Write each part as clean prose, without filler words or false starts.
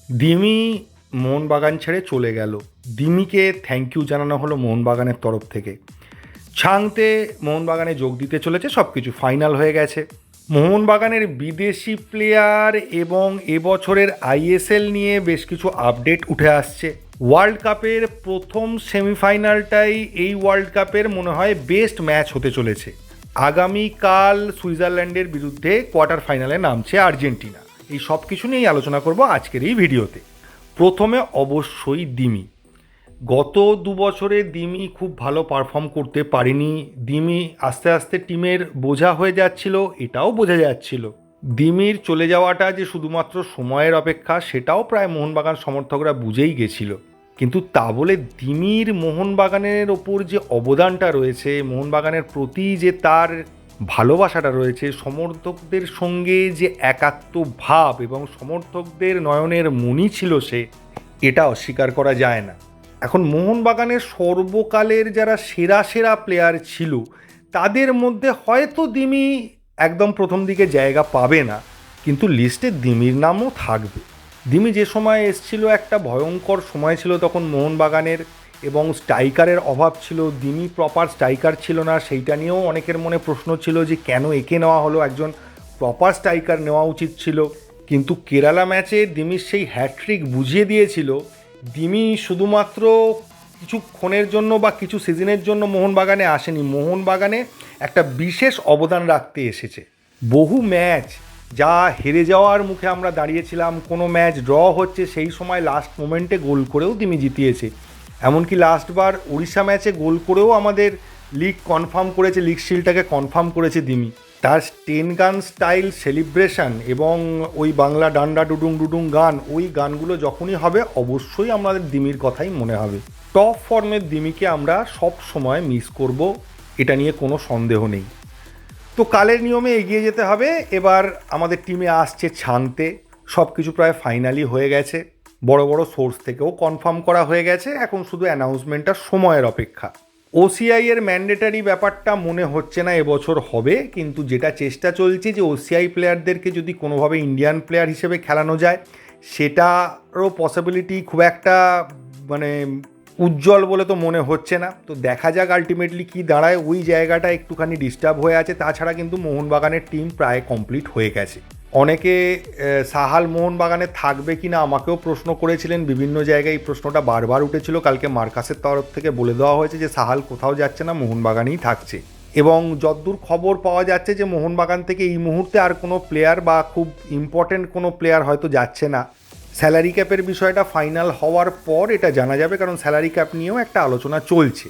দিমি মোহনবাগান ছেড়ে চলে গেল। দিমিকে থ্যাংক ইউ জানানো হলো মোহনবাগানের তরফ থেকে। ছাংতে মোহনবাগানে যোগ দিতে চলেছে, সব কিছু ফাইনাল হয়ে গেছে। মোহনবাগানের বিদেশি প্লেয়ার এবং এবছরের আইএসএল নিয়ে বেশ কিছু আপডেট উঠে আসছে। ওয়ার্ল্ড কাপের প্রথম সেমিফাইনালটাই এই ওয়ার্ল্ড কাপের মনে হয় বেস্ট ম্যাচ হতে চলেছে। আগামীকাল সুইজারল্যান্ডের বিরুদ্ধে কোয়ার্টার ফাইনালে নামছে আর্জেন্টিনা। এই সব কিছু নিয়েই আলোচনা করব আজকের এই ভিডিওতে। প্রথমে অবশ্যই দিমি। গত 2 বছরে দিমি খুব ভালো পারফর্ম করতে পারেনি। দিমি আস্তে আস্তে টিমের বোঝা হয়ে যাচ্ছিল, এটাও বোঝা যাচ্ছিল। দিমির চলে যাওয়াটা যে শুধুমাত্র সময়ের অপেক্ষা সেটাও প্রায় মোহনবাগান সমর্থকরা বুঝেই গেছিল। কিন্তু তা বলে দিমির মোহনবাগানের ওপর যে অবদানটা রয়েছে, মোহনবাগানের প্রতি যে তার ভালোবাসাটা রয়েছে, সমর্থকদের সঙ্গে যে একাত্ম ভাব এবং সমর্থকদের নয়নের মণি ছিল সে, এটা অস্বীকার করা যায় না। এখন মোহনবাগানের সর্বকালের যারা সেরা সেরা প্লেয়ার ছিল তাদের মধ্যে হয়তো দিমি একদম প্রথম দিকে জায়গা পাবে না, কিন্তু লিস্টে দিমির নামও থাকবে। দিমি যে সময় এসছিল একটা ভয়ঙ্কর সময় ছিল তখন মোহনবাগানের, এবং স্ট্রাইকারের অভাব ছিল। দিমি প্রপার স্ট্রাইকার ছিল না, সেইটা নিয়েও অনেকের মনে প্রশ্ন ছিল যে কেন একে নেওয়া হলো, একজন প্রপার স্ট্রাইকার নেওয়া উচিত ছিল। কিন্তু কেরালা ম্যাচে দিমির সেই হ্যাট্রিক বুঝিয়ে দিয়েছিল দিমি শুধুমাত্র কিছুক্ষণের জন্য বা কিছু সিজনের জন্য মোহনবাগানে আসেনি, মোহনবাগানে একটা বিশেষ অবদান রাখতে এসেছে। বহু ম্যাচ যা হেরে যাওয়ার মুখে আমরা দাঁড়িয়েছিলাম, কোনো ম্যাচ ড্র হচ্ছে সেই সময় লাস্ট মোমেন্টে গোল করেও দিমি জিতিয়েছে। এমনকি লাস্টবার উড়িষ্যা ম্যাচে গোল করেও আমাদের লিগ কনফার্ম করেছে, লিগ শিল্ডটাকে কনফার্ম করেছে দিমি। তার 10 গান স্টাইল সেলিব্রেশন এবং ওই বাংলা ডান্ডা ডুডুং ডুডুং গান, ওই গানগুলো যখনই হবে অবশ্যই আমাদের দিমির কথাই মনে হবে। টপ ফর্মের দিমিকে আমরা সব সময় মিস করব, এটা নিয়ে কোনো সন্দেহ নেই। তো কালের নিয়মে এগিয়ে যেতে হবে। এবার আমাদের টিমে আসছে ছাংতে, সব কিছু প্রায় ফাইনালি হয়ে গেছে, বড় বড় সোর্স থেকেও কনফার্ম করা হয়ে গেছে। এখন শুধু অ্যানাউন্সমেন্টটা সময়ের অপেক্ষা। ওসিআই এর ম্যান্ডেটারি ব্যাপারটা মনে হচ্ছে না এবছর হবে, কিন্তু যেটা চেষ্টা চলছে যে ওসিআই প্লেয়ারদেরকে যদি কোনোভাবে ইন্ডিয়ান প্লেয়ার হিসেবে খেলানো যায় সেটারও পসিবিলিটি খুব একটা মানে উজ্জ্বল বলে তো মনে হচ্ছে না। তো দেখা যাক আলটিমেটলি কী দাঁড়ায়, ওই জায়গাটা একটুখানি ডিস্টার্ব হয়ে আছে। তাছাড়া কিন্তু মোহনবাগানের টিম প্রায় কমপ্লিট হয়ে গেছে। অনেকে সাহাল মোহনবাগানে থাকবে কি না আমাকেও প্রশ্ন করেছিলেন, বিভিন্ন জায়গায় এই প্রশ্নটা বারবার উঠেছিল। কালকে মার্কাসের তরফ থেকে বলে দেওয়া হয়েছে যে সাহাল কোথাও যাচ্ছে না, মোহনবাগানেই থাকছে। এবং যতদূর খবর পাওয়া যাচ্ছে যে মোহনবাগান থেকে এই মুহূর্তে আর কোনো প্লেয়ার বা খুব ইম্পর্টেন্ট কোনো প্লেয়ার হয়তো যাচ্ছে না। স্যালারি ক্যাপের বিষয়টা ফাইনাল হওয়ার পর এটা জানা যাবে, কারণ স্যালারি ক্যাপ নিয়েও একটা আলোচনা চলছে।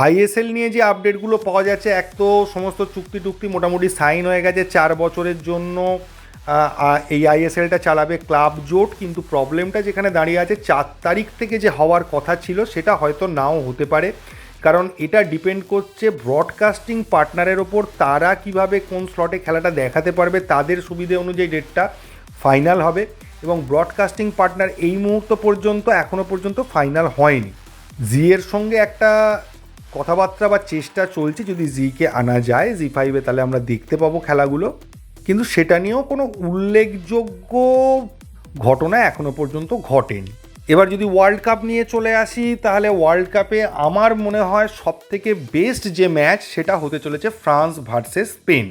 আইএসএল নিয়ে যে আপডেটগুলো পাওয়া যাচ্ছে, এক তো সমস্ত চুক্তি টুক্তি মোটামুটি সাইন হয়ে গেছে 4 বছরের জন্য। এই আইএসএলটা চালাবে ক্লাব জোট, কিন্তু প্রবলেমটা যেখানে দাঁড়িয়ে আছে 4 তারিখ থেকে যে হওয়ার কথা ছিল সেটা হয়তো নাও হতে পারে, কারণ এটা ডিপেন্ড করছে ব্রডকাস্টিং পার্টনারের ওপর। তারা কিভাবে কোন স্লটে খেলাটা দেখাতে পারবে, তাদের সুবিধে অনুযায়ী ডেটটা ফাইনাল হবে। এবং ব্রডকাস্টিং পার্টনার এই মুহূর্ত পর্যন্ত এখনও পর্যন্ত ফাইনাল হয়নি। জিএর সঙ্গে একটা কথাবার্তা বা চেষ্টা চলছে, যদি জিকে আনা যায় জি5-এ তাহলে আমরা দেখতে পাবো খেলাগুলো, কিন্তু সেটা নিয়েও কোনো উল্লেখযোগ্য ঘটনা এখনও পর্যন্ত ঘটেনি। এবার যদি ওয়ার্ল্ড কাপ নিয়ে চলে আসি, তাহলে ওয়ার্ল্ড কাপে আমার মনে হয় সবথেকে বেস্ট যে ম্যাচ সেটা হতে চলেছে ফ্রান্স ভার্সেস স্পেন।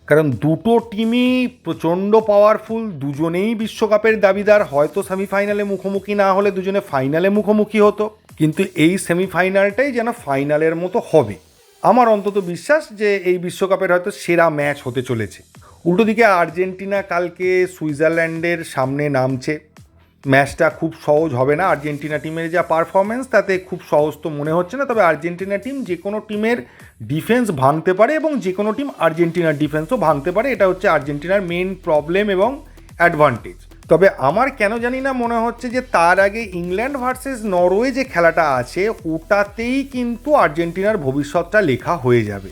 কারণ দুটো টিমই প্রচণ্ড পাওয়ারফুল, দুজনেই বিশ্বকাপের দাবিদার। হয়তো সেমিফাইনালে মুখোমুখি না হলে দুজনে ফাইনালে মুখোমুখি হতো, কিন্তু এই সেমিফাইনালটাই যেন ফাইনালের মতো হবে। আমার অন্তত বিশ্বাস যে এই বিশ্বকাপের হয়তো সেরা ম্যাচ হতে চলেছে। উল্টো দিকে আর্জেন্টিনা কালকে সুইজারল্যান্ডের সামনে নামছে। ম্যাচটা খুব সহজ হবে না। আর্জেন্টিনা টিমের যা পারফরমেন্স তাতে খুব সহজ তো মনে হচ্ছে না, তবে আর্জেন্টিনা টিম যে কোনো টিমের ডিফেন্স ভাঙতে পারে এবং যে কোনো টিম আর্জেন্টিনার ডিফেন্সও ভাঙতে পারে। এটা হচ্ছে আর্জেন্টিনার মেন প্রবলেম এবং অ্যাডভান্টেজ। তবে আমার কেন জানি না মনে হচ্ছে যে তার আগে ইংল্যান্ড ভার্সেস নরওয়ে যে খেলাটা আছে ওটাতেই কিন্তু আর্জেন্টিনার ভবিষ্যৎটা লেখা হয়ে যাবে।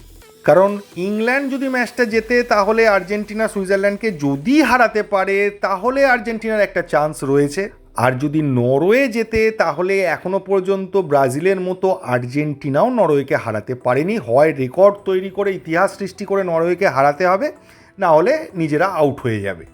কারণ ইংল্যান্ড যদি ম্যাচটা জেতে তাহলে আর্জেন্টিনা সুইজারল্যান্ডকে যদি হারাতে পারে তাহলে আর্জেন্টিনার একটা চান্স রয়েছে। আর যদি নরওয়ে জেতে তাহলে এখনও পর্যন্ত ব্রাজিলের মতো আর্জেন্টিনাও নরওয়েকে হারাতে পারেনি। হয় রেকর্ড তৈরি করে ইতিহাস সৃষ্টি করে নরওয়েকে হারাতে হবে, না হলে নিজেরা আউট হয়ে যাবে।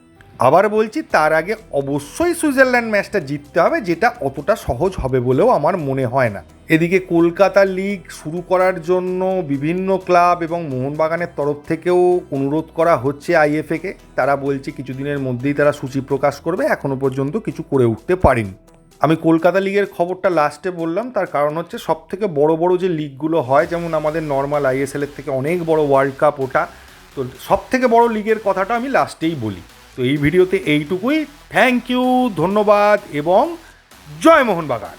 আবার বলছি, তার আগে অবশ্যই সুইজারল্যান্ড ম্যাচটা জিততে হবে, যেটা অতটা সহজ হবে বলেও আমার মনে হয় না। এদিকে কলকাতা লিগ শুরু করার জন্য বিভিন্ন ক্লাব এবং মোহনবাগানের তরফ থেকেও অনুরোধ করা হচ্ছে আইএফএকে। তারা বলছে কিছুদিনের মধ্যেই তারা সূচি প্রকাশ করবে, এখনও পর্যন্ত কিছু করে উঠতে পারেনি। আমি কলকাতা লিগের খবরটা লাস্টে বললাম, তার কারণ হচ্ছে সব থেকে বড় বড় যে লিগগুলো হয়, যেমন আমাদের নর্মাল আইএসএলের থেকে অনেক বড় ওয়ার্ল্ড কাপ ওটা, তো সব থেকে বড় লিগের কথাটা আমি লাস্টেই বলি। তো এই ভিডিওতে এইটুকুই। থ্যাংক ইউ, ধন্যবাদ এবং জয় মোহনবাগান।